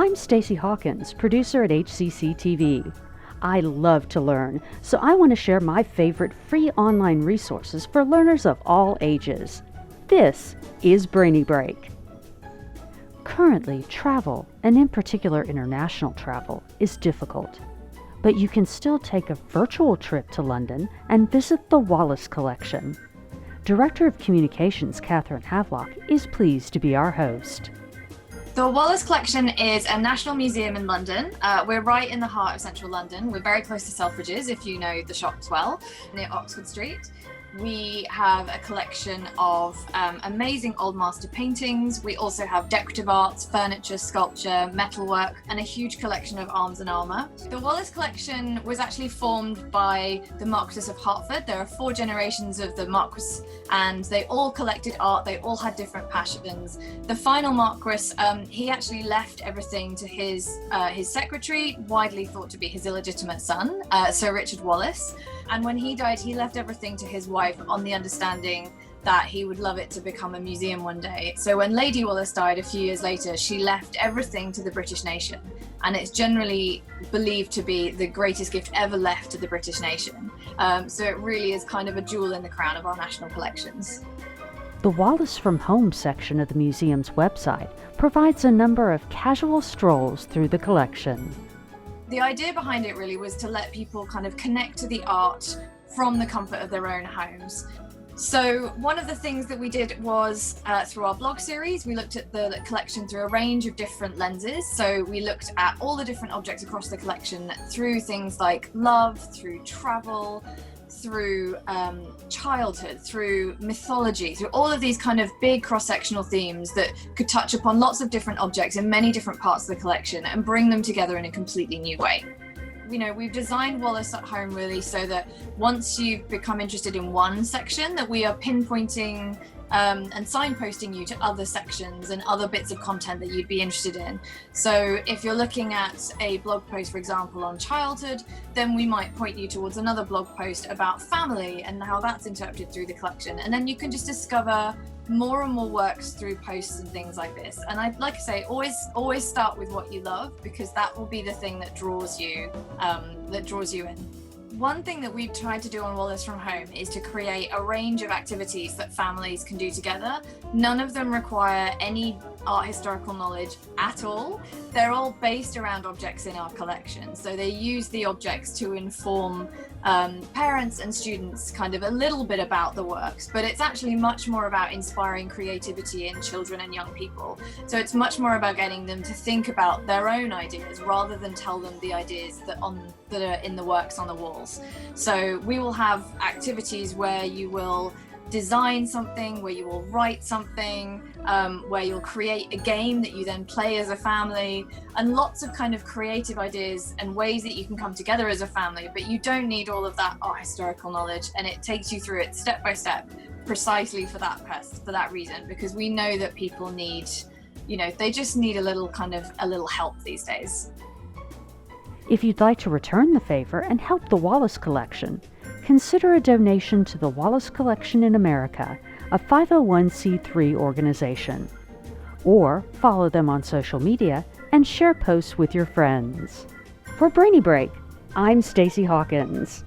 I'm Stacee Hawkins, producer at HCCTV. I love to learn, so I want to share my favorite free online resources for learners of all ages. This is Brainy Break. Currently, travel, and in particular international travel, is difficult. But you can still take a virtual trip to London and visit the Wallace Collection. Director of Communications Catherine Havelock is pleased to be our host. The Wallace Collection is a national museum in London. We're right in the heart of central London. We're very close to Selfridges, if you know the shops well, near Oxford Street. We have a collection of amazing old master paintings. We also have decorative arts, furniture, sculpture, metalwork, and a huge collection of arms and armour. The Wallace Collection was actually formed by the Marquises of Hertford. There are 4 generations of the Marquis, and they all collected art. They all had different passions. The final Marquis, he actually left everything to his secretary, widely thought to be his illegitimate son, Sir Richard Wallace. And when he died, he left everything to his wife on the understanding that he would love it to become a museum one day. So when Lady Wallace died a few years later, she left everything to the British nation. And it's generally believed to be the greatest gift ever left to the British nation. So it really is kind of a jewel in the crown of our national collections. The Wallace from Home section of the museum's website provides a number of casual strolls through the collection. The idea behind it really was to let people kind of connect to the art from the comfort of their own homes. So one of the things that we did was through our blog series, we looked at the collection through a range of different lenses. So we looked at all the different objects across the collection through things like love, through travel, through childhood, through mythology, through all of these kind of big cross-sectional themes that could touch upon lots of different objects in many different parts of the collection and bring them together in a completely new way. You know, we've designed Wallace at Home really so that once you've become interested in one section, that we are pinpointing and signposting you to other sections and other bits of content that you'd be interested in. So if you're looking at a blog post, for example, on childhood, then we might point you towards another blog post about family and how that's interpreted through the collection. And then you can just discover more and more works through posts and things like this. And I'd like to say, always start with what you love, because that will be the thing that draws you in. One thing that we've tried to do on Wallace from Home is to create a range of activities that families can do together. None of them require any art historical knowledge at all. They're all based around objects in our collection. So they use the objects to inform parents and students kind of a little bit about the works, but it's actually much more about inspiring creativity in children and young people. So it's much more about getting them to think about their own ideas rather than tell them the ideas that are in the works on the walls. So we will have activities where you will design something, where you will write something, where you'll create a game that you then play as a family, and lots of kind of creative ideas and ways that you can come together as a family. But you don't need all of that art historical knowledge, and it takes you through it step by step, precisely for that reason, because we know that people need, they just need a little help these days. If you'd like to return the favor and help the Wallace Collection, consider a donation to the Wallace Collection in America, a 501c3 organization. Or follow them on social media and share posts with your friends. For Brainy Break, I'm Stacee Hawkins.